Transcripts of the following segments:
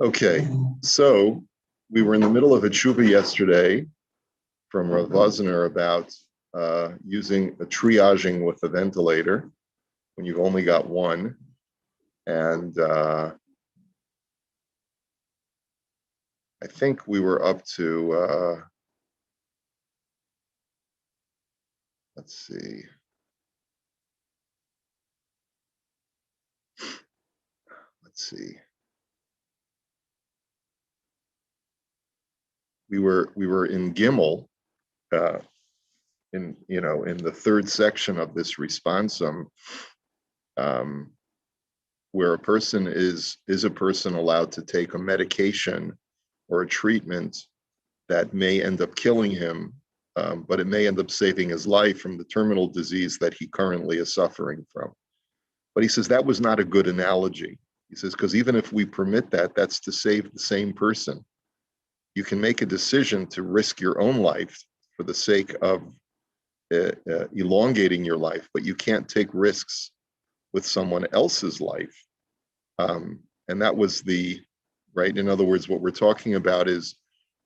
Okay, so we were in the middle of a tshuva yesterday from Rav Wozner about using a triaging with a ventilator when you've only got one. And I think we were up to, let's see. We were in Gimel, in the third section of this responsum, where a person is a person allowed to take a medication or a treatment that may end up killing him, but it may end up saving his life from the terminal disease that he currently is suffering from. But he says that was not a good analogy. He says, because even if we permit that, that's to save the same person. You can make a decision to risk your own life for the sake of elongating your life, but you can't take risks with someone else's life. And that was right? In other words, what we're talking about is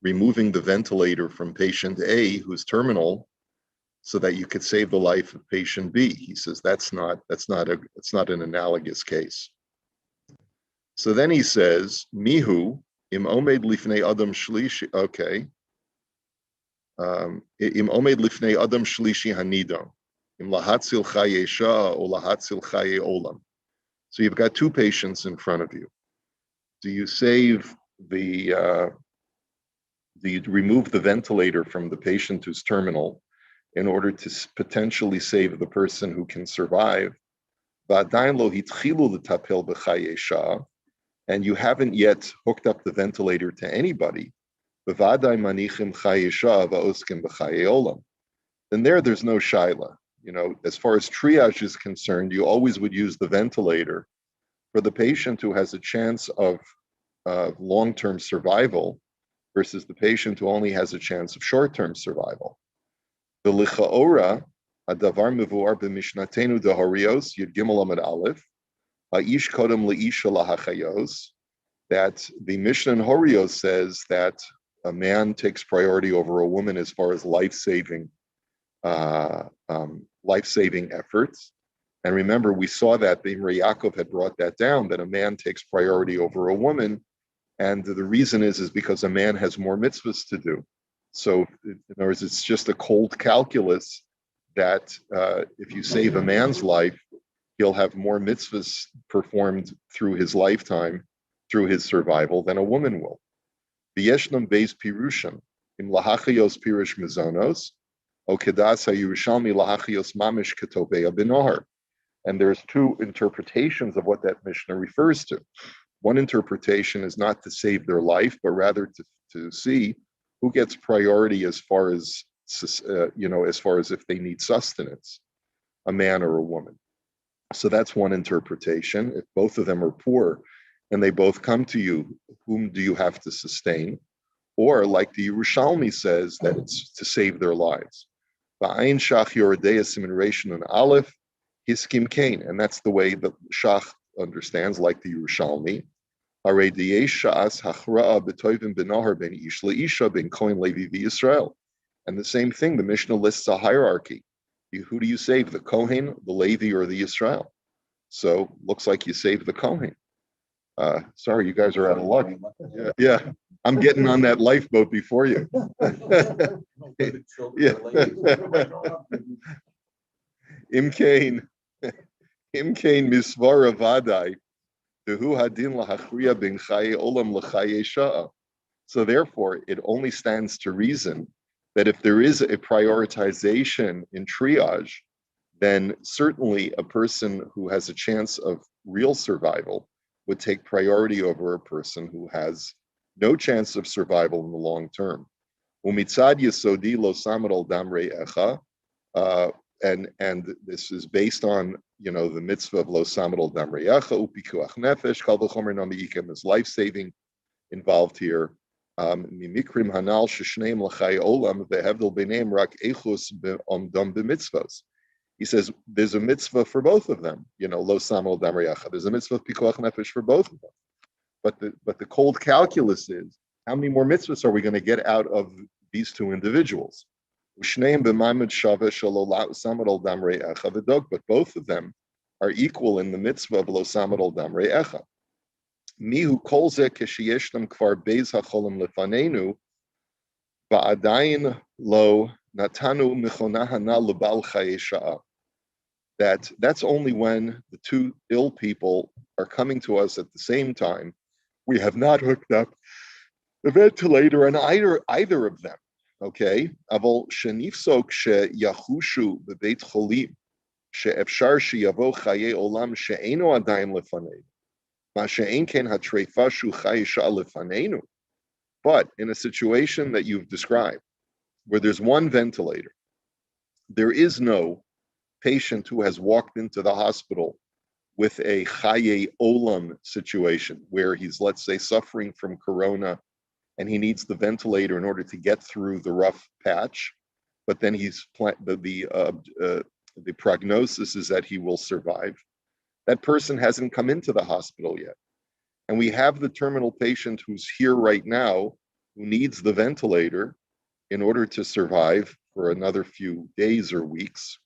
removing the ventilator from patient A, who's terminal, so that you could save the life of patient B. He says it's not an analogous case. So then he says, Mihu, im omed lifnei adam shlishi, okay. Im omed lifnei adam shlishi hanidon, im lahatzil chaye shah or lahatzil chaye olam. So you've got two patients in front of you. Do you remove the ventilator from the patient who's terminal in order to potentially save the person who can survive? And you haven't yet hooked up the ventilator to anybody. Then there's no shaila. As far as triage is concerned, you always would use the ventilator for the patient who has a chance of long-term survival versus the patient who only has a chance of short-term survival. The lichaora, adavar mevuar b'mishnatenu dehorios, yud gimel amud aleph, ha'ish kodem le'isha lahachayos, that the Mishnah in Horios says that a man takes priority over a woman as far as life-saving efforts. And remember, we saw that the Imrei Yaakov had brought that down, that a man takes priority over a woman. And the reason is because a man has more mitzvahs to do. So in other words, it's just a cold calculus that if you save a man's life, he'll have more mitzvahs performed through his lifetime, through his survival, than a woman will. V'yeshnam beis pirushim, im lahachayos pirush mizonos, o kedas ha'yerushalmi lahachayos mamish ketobei b'nohar. And there's two interpretations of what that Mishnah refers to. One interpretation is not to save their life, but rather to see who gets priority as far as if they need sustenance, a man or a woman. So that's one interpretation. If both of them are poor and they both come to you, whom do you have to sustain? Or like the Yerushalmi says, that it's to save their lives. Ba'ayin shach yoredeya simin reishin and aleph, hiskim kain. And that's the way that Shach understands, like the Yerushalmi. And the same thing, the Mishnah lists a hierarchy. Who do you save, the Kohen, the Levi, or the Yisrael? So looks like you save the Kohen. Sorry, you guys are out of luck. Yeah. I'm getting on that lifeboat before you. Yeah. Imkain misvara vadai. So therefore, it only stands to reason that if there is a prioritization in triage, then certainly a person who has a chance of real survival would take priority over a person who has no chance of survival in the long term. And this is based on the mitzvah of lo samad al dam re'echa upikuach nefesh kal v'chomer nami'ikem is life-saving involved here. Mimikrim hanal sheshneim l'chay olam vehevdel b'neim rak echus omdam b'mitzvos. He says there's a mitzvah for both of them. Lo samad al dam re'echa. There's a mitzvah of pikuach nefesh for both of them. but the cold calculus is how many more mitzvahs are we going to get out of these two individuals? But both of them are equal in the mitzvah of lo samad al damrei echa. Mihu kol ze keshiyeshtam kvar beis hacholim lefanenu va'adayin lo natanu michona hana lebal chaye sha'a. That's only when the two ill people are coming to us at the same time. We have not hooked up the ventilator on either of them. Okay, Aval shenifsok sheyachushu bebeit cholim sheefshar sheyavo chaye olam she'eno adayin lefanenu ma she'en ken hatreifa shu chaye sha'a lefanenu. But in a situation that you've described, where there's one ventilator, there is no patient who has walked into the hospital with a chaye olam situation where he's, let's say, suffering from corona and he needs the ventilator in order to get through the rough patch, but then the prognosis is that he will survive. That person hasn't come into the hospital yet. And we have the terminal patient who's here right now who needs the ventilator in order to survive for another few days or weeks.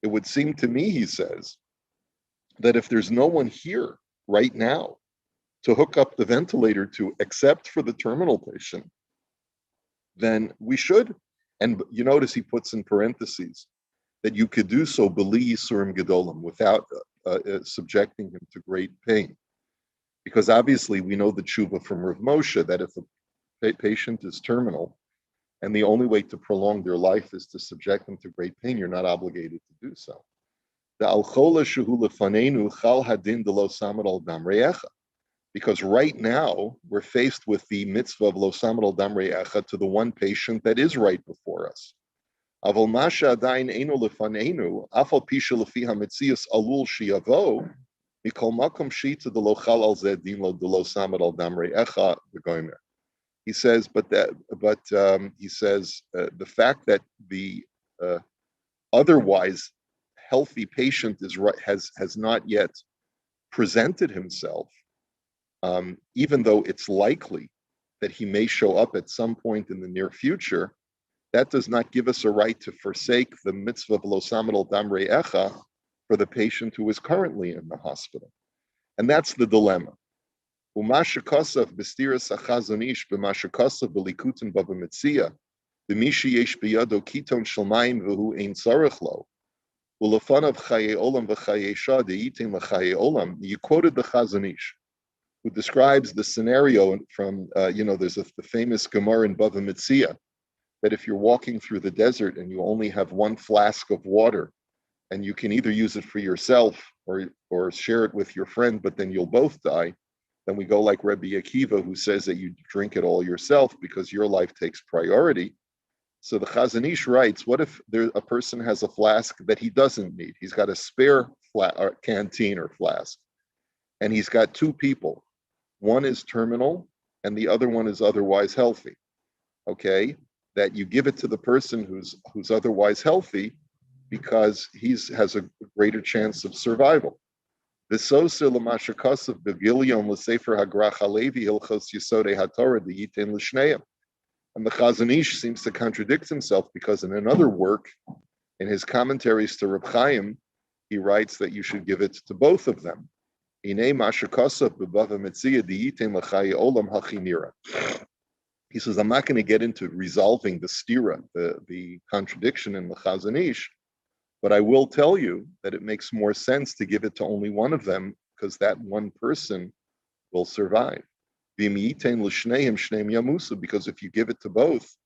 It would seem to me, he says, that if there's no one here right now to hook up the ventilator to, except for the terminal patient, then we should. And you notice he puts in parentheses that you could do so b'li yisurim gedolim, without subjecting him to great pain. Because obviously we know the tshuva from Rav Moshe that if a patient is terminal and the only way to prolong their life is to subject them to great pain, you're not obligated to do so. The al-chola shehu lefanenu chal hadin de lo samad al damrei echa. Because right now we're faced with the mitzvah of lo samad al damrei echa to the one patient that is right before us. Aval masha adayin eno lefanenu afal pisha lefi hametzias alul shiyavo mikol makom shita de lo chal al zedin lo de lo samad al damrei echa v'gomer. He says, he says the fact that the otherwise healthy patient has not yet presented himself, even though it's likely that he may show up at some point in the near future, that does not give us a right to forsake the mitzvah of lo samad al damrei echa for the patient who is currently in the hospital. And that's the dilemma. Umashakasav b'stiras achazon ish b'mashakasav b'likutin bava mitzia b'mishi yesh b'yado kiton shalmayim v'hu ein tzarech lo ulafanav chaye olam v'chaye shah de'itin l'chaye olam. You quoted the Chazon Ish, who describes the scenario from there's the famous Gemara in Bava Mitzia that if you're walking through the desert and you only have one flask of water, and you can either use it for yourself or share it with your friend, but then you'll both die. Then we go like Rebbe Akiva, who says that you drink it all yourself because your life takes priority. So the Chazon Ish writes, what if a person has a flask that he doesn't need? He's got a spare canteen or flask, and he's got two people. One is terminal, and the other one is otherwise healthy. Okay, that you give it to the person who's otherwise healthy because he has a greater chance of survival. And the Chazon Ish seems to contradict himself because in another work, in his commentaries to Reb Chaim, he writes that you should give it to both of them. He says, I'm not going to get into resolving the stira, the contradiction in the Chazon Ish, but I will tell you that it makes more sense to give it to only one of them because that one person will survive. Because if you give it to both,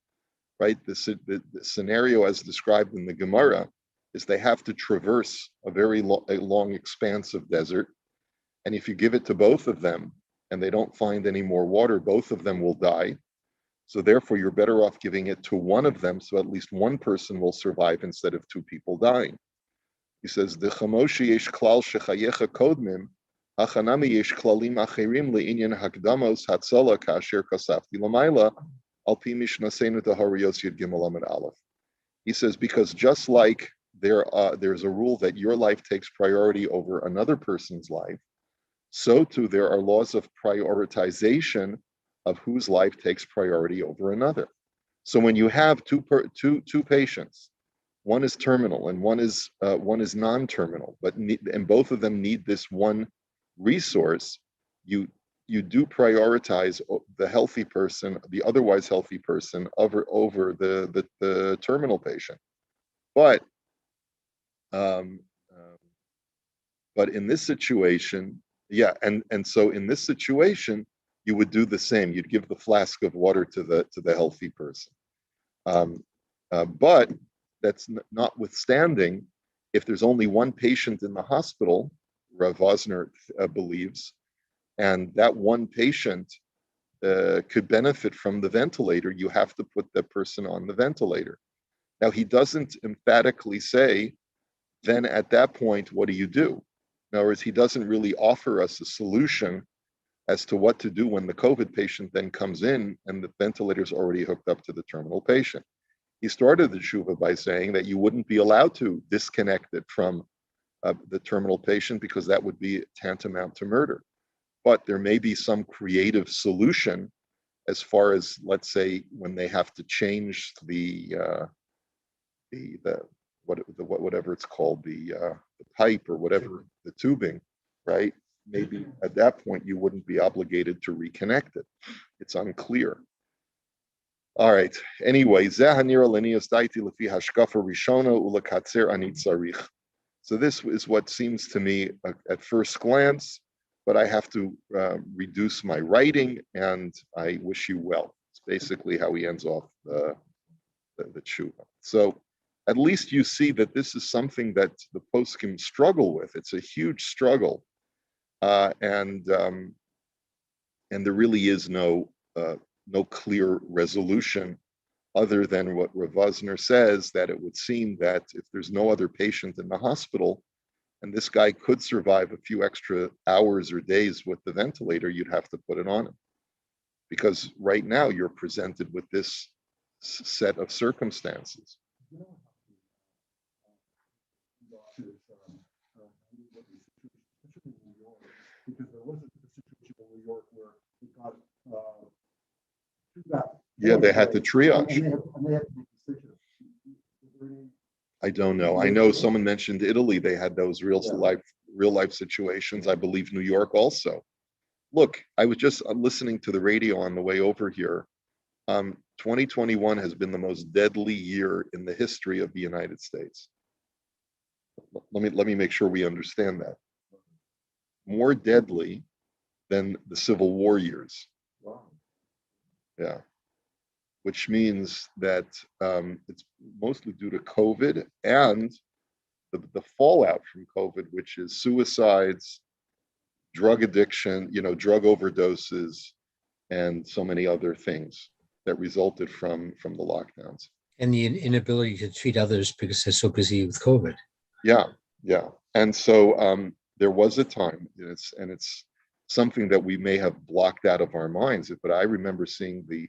right, the scenario as described in the Gemara is they have to traverse a very long expanse of desert. And if you give it to both of them and they don't find any more water, both of them will die. So therefore, you're better off giving it to one of them, so at least one person will survive instead of two people dying. He says, "The chamoshi yesh klal shechayecha kodmim, hachanami yesh klalim acherim le'inyan hakdamos hatzala kasher kasafti lamayla al pi mishnasenu taharios yud gimel amid aleph." He says, because just like there's a rule that your life takes priority over another person's life, so too there are laws of prioritization of whose life takes priority over another. So when you have two patients, one is terminal and one is non-terminal, and both of them need this one resource, you you do prioritize the healthy person, the otherwise healthy person, over the terminal patient. But um, um, but in this situation, yeah, and so in this situation, you would do the same. You'd give the flask of water to the healthy person. Um, but that's notwithstanding, if there's only one patient in the hospital, Rav Wosner believes, and that one patient could benefit from the ventilator, you have to put that person on the ventilator. Now, he doesn't emphatically say, then at that point, what do you do? In other words, he doesn't really offer us a solution as to what to do when the COVID patient then comes in and the ventilator is already hooked up to the terminal patient. He started the tshuva by saying that you wouldn't be allowed to disconnect it from the terminal patient because that would be tantamount to murder. But there may be some creative solution as far as, let's say, when they have to change the whatever it's called, the pipe or whatever, the tubing, right? Maybe at that point you wouldn't be obligated to reconnect it. It's unclear. All right. Anyway, so this is what seems to me at first glance, but I have to reduce my writing, and I wish you well. It's basically how he ends off the tshuva. So at least you see that this is something that the poskim struggle with. It's a huge struggle, and there really is no clear resolution, other than what Rav Wosner says, that it would seem that if there's no other patient in the hospital, and this guy could survive a few extra hours or days with the ventilator, you'd have to put it on him. Because right now you're presented with this set of circumstances. Because there was a situation in New York where it got yeah, they had to triage. And they had to make decisions. I don't know. I know someone mentioned Italy. They had those real life situations. I believe New York also. Look, I was just listening to the radio on the way over here. 2021 has been the most deadly year in the history of the United States. Let me make sure we understand that. More deadly than the Civil War years. Wow. Yeah. Which means that it's mostly due to COVID and the fallout from COVID, which is suicides, drug addiction, drug overdoses, and so many other things that resulted from the lockdowns. And the inability to treat others because they're so busy with COVID. Yeah. And so there was a time, and it's something that we may have blocked out of our minds, but I remember seeing the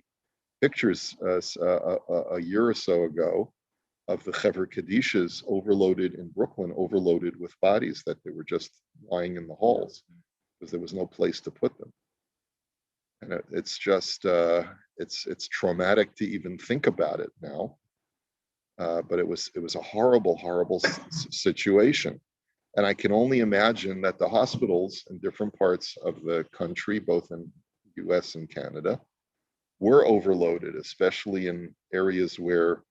pictures a year or so ago of the Chevra Kadishas overloaded in Brooklyn, overloaded with bodies that they were just lying in the halls because there was no place to put them. And it's just, it's traumatic to even think about it now. But it was a horrible situation. And I can only imagine that the hospitals in different parts of the country, both in the US and Canada, were overloaded, especially in areas where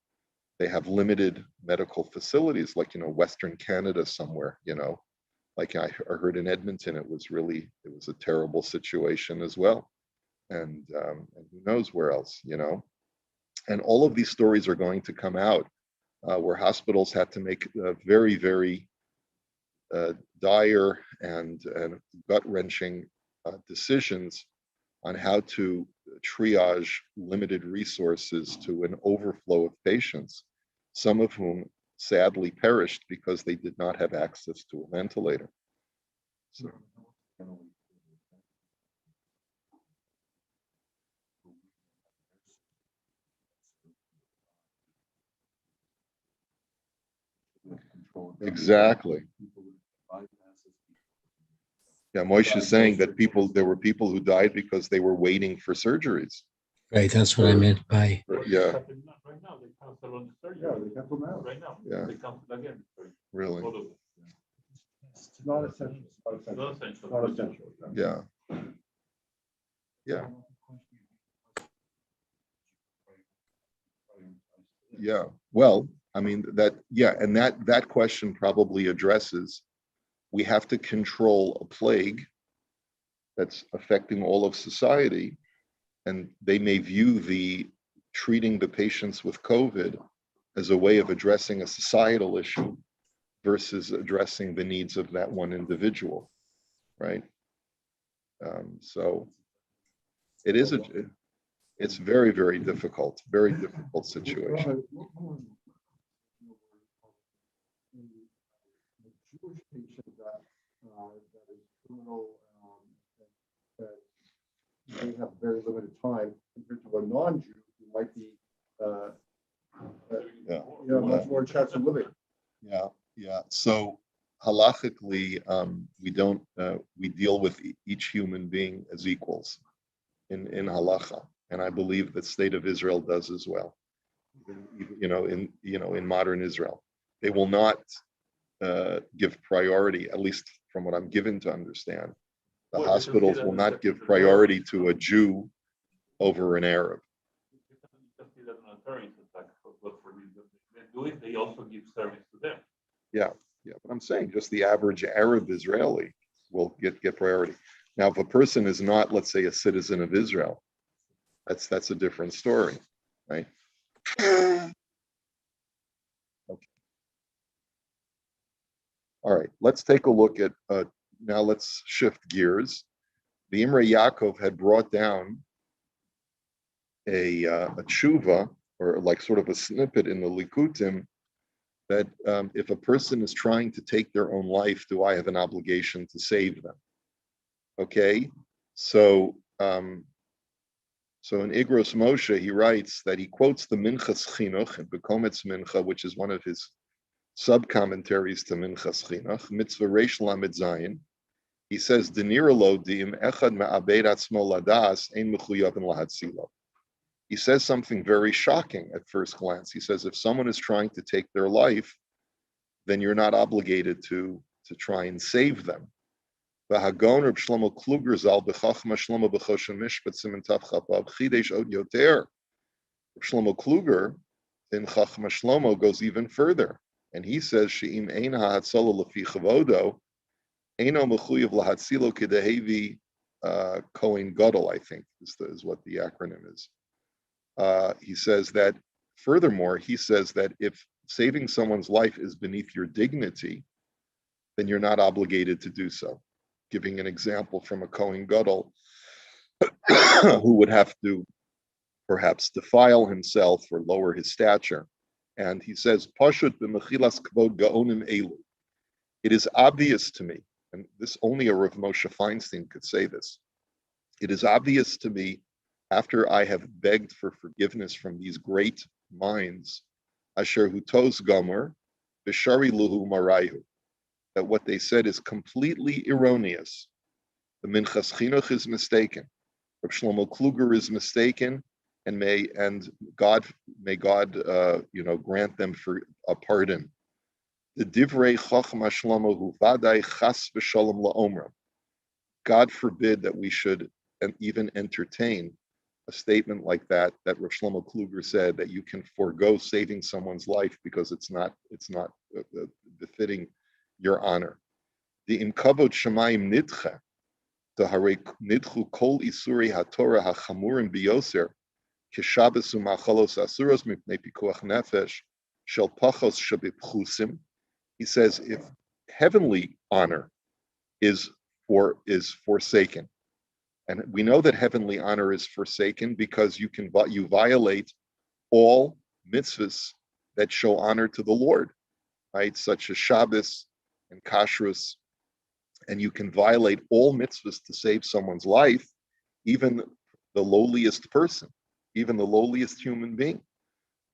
they have limited medical facilities, like, Western Canada somewhere, like I heard in Edmonton, it was a terrible situation as well. And who knows where else, and all of these stories are going to come out where hospitals had to make very, very dire and gut-wrenching decisions on how to triage limited resources to an overflow of patients, some of whom sadly perished because they did not have access to a ventilator. So. Exactly. Yeah, Moshe is saying that there were people who died because they were waiting for surgeries. Right, that's what I meant by. Yeah. Right now, they cancel on the surgery. Yeah, they cancel now. Right now. Yeah. They cancel again. Really? All of it. It's not essential. It's not essential. Not essential. Not essential. Yeah. Yeah. Yeah. Well, I mean and that question probably addresses, we have to control a plague that's affecting all of society, and they may view the treating the patients with COVID as a way of addressing a societal issue versus addressing the needs of that one individual, right? So it's very, very difficult situation. Jewish patient that is criminal, that may have very limited time compared to a non-Jew who might be, much more chance of living. Yeah. So halachically, we deal with each human being as equals in halacha, and I believe the state of Israel does as well. In modern Israel, they will not give priority, at least from what I'm given to understand. The hospitals will not give priority to a Jew over an Arab. They also give service to them. Yeah, but I'm saying just the average Arab Israeli will get priority. Now, if a person is not, let's say, a citizen of Israel, that's a different story, right? Okay. All right, let's take a look at, now let's shift gears. The Imrei Yaakov had brought down a tshuva, or like sort of a snippet in the Likutim, that if a person is trying to take their own life, do I have an obligation to save them? Okay, so in Igros Moshe, he writes that he quotes the Minchas Chinuch in Bekometz Mincha, which is one of his sub-commentaries to Minchas Chinuch, Mitzvah Reish Lamed Zayin. He says, "Denira lo di'im echad me'abed atzmo ladas ein mechuyavin lahatzilo." He says something very shocking at first glance. He says, if someone is trying to take their life, then you're not obligated to try and save them. V'hagon Reb Shlomo Kluger zal b'chachma Shlomo b'choshen Mishpat siman tav chapav chidesh od yoter. Reb Shlomo Kluger in Chachma Shlomo goes even further, and he says, she'im ein ha'hatzala lefi chavodo, eino mechuyev lahatzilo kedehevi Kohen Gadol, I think is what the acronym is. He says that, furthermore, he says that if saving someone's life is beneath your dignity, then you're not obligated to do so. Giving an example from a Kohen Gadol who would have to perhaps defile himself or lower his stature. And he says, Pashut b'mechilas kavod gaonim elu. It is obvious to me, and this only a Rav Moshe Feinstein could say this, it is obvious to me, after I have begged for forgiveness from these great minds, Asher Hutos Gomer, Bishari Luhu Maraihu, that what they said is completely erroneous. The Minchas Chinuch is mistaken. Reb Shlomo Kluger is mistaken, and may God grant them for a pardon. The Divrei Chachma Shlomo Hu Vadai Chas V'Shalom LaOmra. God forbid that we should even entertain a statement like that Rav Shlomo Kluger said, that you can forego saving someone's life because it's not befitting your honor. The imkavod shemayim nidcha, the harei nidchu kol isuri haTorah hachamurim biyoser, keshabes u'machalos asuros mipnei pikuach nefesh shel pachos shabipchusim. He says if heavenly honor is forsaken. And we know that heavenly honor is forsaken because you violate all mitzvahs that show honor to the Lord, right? Such as Shabbos and Kashrus, and you can violate all mitzvahs to save someone's life, even the lowliest person, even the lowliest human being.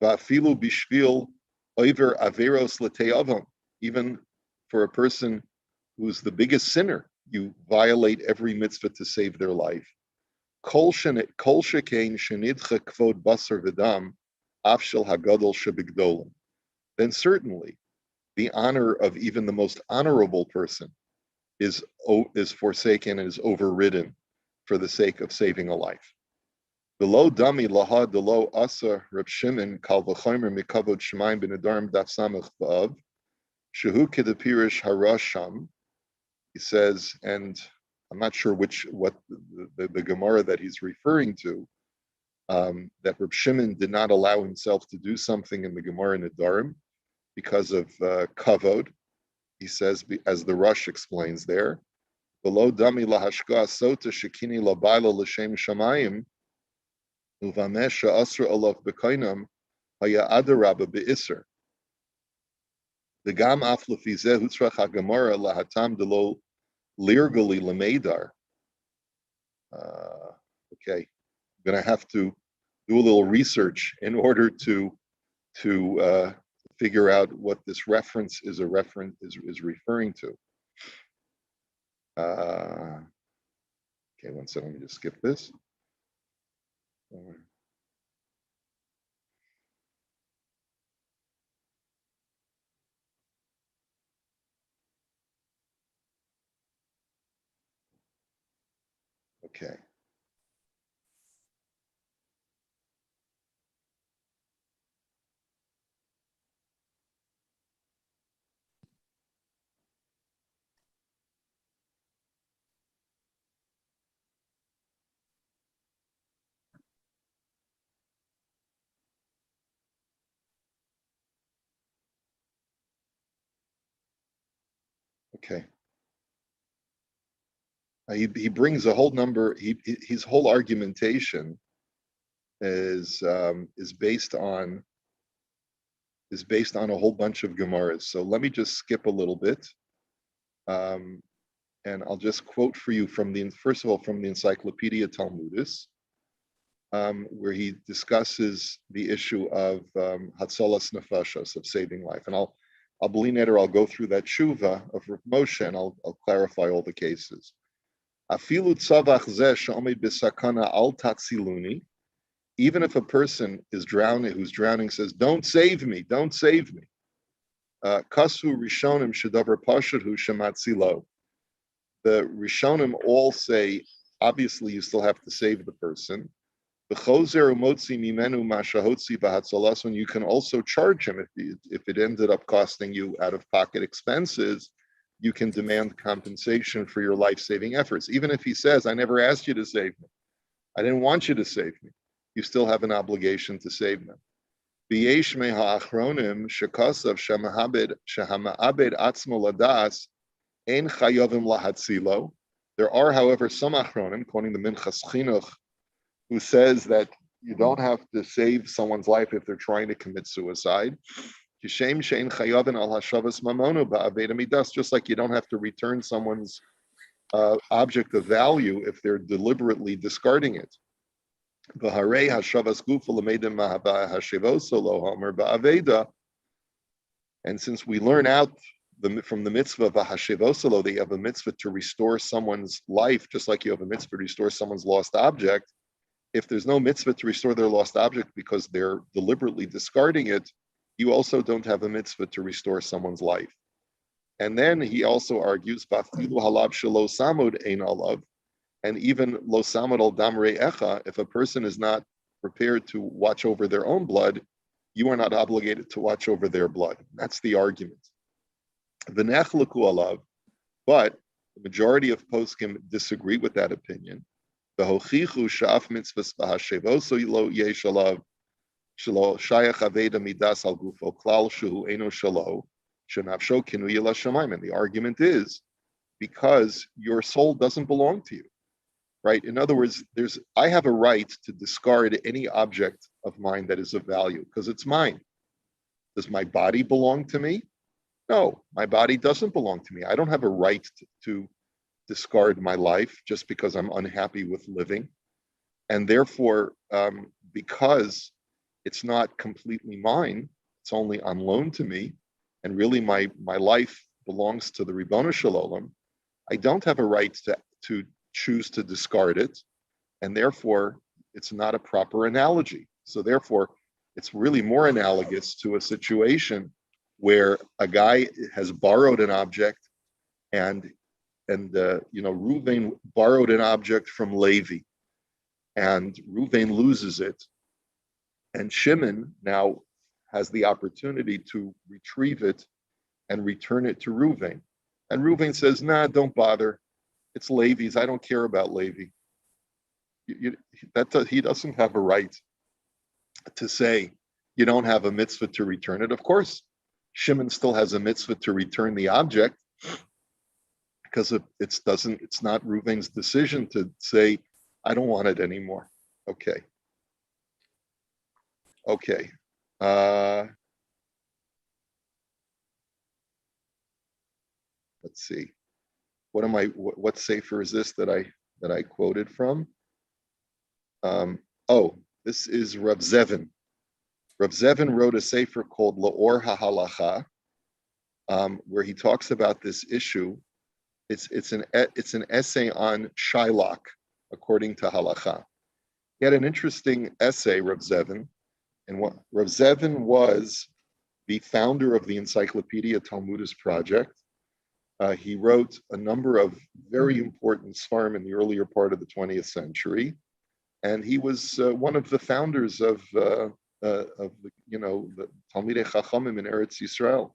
Va'afilu bishvil oiver averos l'te'avam, even for a person who's the biggest sinner, you violate every mitzvah to save their life. Kol shekain shenidcha kvod basar v'dam, af shel hagadol shebigdolim. Then certainly the honor of even the most honorable person is forsaken and is overridden for the sake of saving a life. Below dami laha delo asa Reb Shimon kal v'chomer mikavod shemaim b'nedarim daf samach b'av shehu kedapirish harasham. He says, and I'm not sure what the Gemara that he's referring to, that Reb Shimon did not allow himself to do something in the Gemara Nedarim because of kavod. He says, as the Rush explains there, below dami lahashka sota shekini labaila l'shem shamayim uvamesha asra olav b'kainam haya adarabba be'isr. The gam af lefizeh hutzrach hagemara lahatam delo lirgali lemedar. Okay, I'm going to have to do a little research in order to figure out what this reference is referring to. Okay, one second. Let me just skip this. Okay. Okay. He brings a whole number. His whole argumentation is based on a whole bunch of Gemaras. So let me just skip a little bit, and I'll just quote for you from the Encyclopedia Talmudis, where he discusses the issue of Hatzalas Nefashos, of saving life. And I'll go through that tshuva of Rav Moshe, and I'll clarify all the cases. Afilu tzavach zeh she'omed b'sakana al tatziluni. Even if a person is drowning, who's drowning, says, "Don't save me, don't save me." Kasu rishonim shedavar pashut hu shematzilo. The rishonim all say, obviously, you still have to save the person. B'chozer umotzi mimenu mashahotzi b'hatzalason. You can also charge him if it ended up costing you out-of-pocket expenses. You can demand compensation for your life-saving efforts. Even if he says, "I never asked you to save me. I didn't want you to save me." You still have an obligation to save them. B'yesh me'ha'achronim shekasav shehama'abed atzmo ladas ein chayovim lahatzilo. There are, however, some achronim, quoting the Minchas Chinuch, who says that you don't have to save someone's life if they're trying to commit suicide. Just like you don't have to return someone's object of value if they're deliberately discarding it. And since we learn out from the mitzvah of hashivosalo, they have a mitzvah to restore someone's life, just like you have a mitzvah to restore someone's lost object. If there's no mitzvah to restore their lost object because they're deliberately discarding it, you also don't have a mitzvah to restore someone's life. And then he also argues, Bafilu halab shelo samud ein alav, and even lo samud al damrei echa, if a person is not prepared to watch over their own blood, you are not obligated to watch over their blood. That's the argument. V'nechleku alav, but the majority of poskim disagree with that opinion. V'hochichu sha'af mitzvahs v'hashevoso lo yesh alav shelo shayach aveda midas al gufo klal shehu eno shelo shenafsho kinui ela shamayim. And the argument is because your soul doesn't belong to you, right? In other words, I have a right to discard any object of mine that is of value because it's mine. Does my body belong to me? No, my body doesn't belong to me. I don't have a right to discard my life just because I'm unhappy with living. And therefore, because it's not completely mine, it's only on loan to me, and really my life belongs to the Ribono Shel Olam, I don't have a right to choose to discard it, and therefore it's not a proper analogy. So therefore, it's really more analogous to a situation where a guy has borrowed an object, and Reuven borrowed an object from Levi, and Reuven loses it, and Shimon now has the opportunity to retrieve it and return it to Reuven. And Reuven says, "Nah, don't bother. It's Levi's. I don't care about Levi." He doesn't have a right to say you don't have a mitzvah to return it. Of course, Shimon still has a mitzvah to return the object, because it's not Reuven's decision to say, "I don't want it anymore." Okay. Let's see. What sefer is this that I quoted from? This is Rav Zevin. Rav Zevin wrote a sefer called La'or HaHalacha, where he talks about this issue. It's an essay on Shylock according to halacha. He had an interesting essay, Rav Zevin, and what Rav Zevin was the founder of the Encyclopedia Talmudis project. He wrote a number of very important svarim in the earlier part of the 20th century, and he was one of the founders of the Talmidei Chachamim in Eretz Yisrael.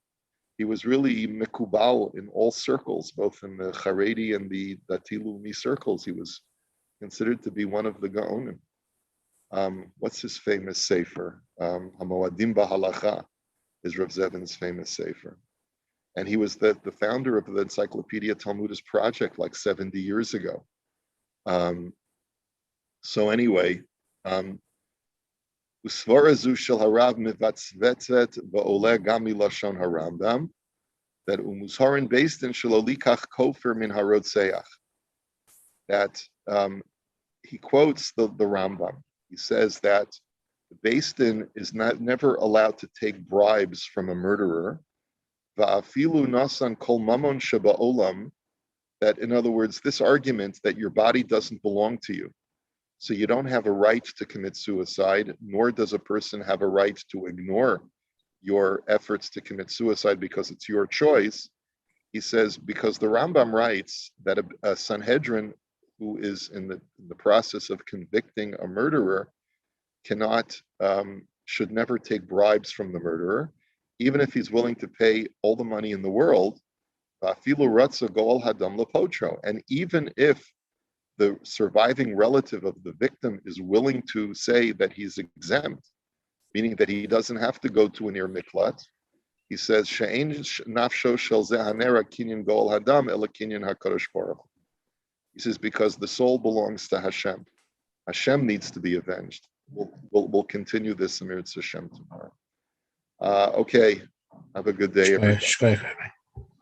He was really mekubal in all circles, both in the Haredi and the Dati Leumi circles. He was considered to be one of the Gaonim. What's his famous sefer? Hamoadim Bahalacha is Rav Zevin's famous sefer. And he was the founder of the Encyclopedia Talmudis project like 70 years ago. So anyway, Usvara zu shel harav mivatzvetzet va'oleh gam milashon harambam, that umuzharin based in shelo likach kofer min harotzeach. That he quotes the Rambam. He says that the Beis Din is never allowed to take bribes from a murderer. Va'afilu nasan kol mamon sheba'olam. That, in other words, this argument that your body doesn't belong to you, so you don't have a right to commit suicide, nor does a person have a right to ignore your efforts to commit suicide because it's your choice. He says, because the Rambam writes that a Sanhedrin who is in the process of convicting a murderer should never take bribes from the murderer, even if he's willing to pay all the money in the world, and even if the surviving relative of the victim is willing to say that he's exempt, meaning that he doesn't have to go to an ir miklat. He says, "She'ein nafsho shel zeh hanera kinyan go'al hadam ela kinyan hakadosh baruch hu." He says, because the soul belongs to Hashem. Hashem needs to be avenged. We'll continue this Amir Hashem tomorrow. Okay. Have a good day, everybody.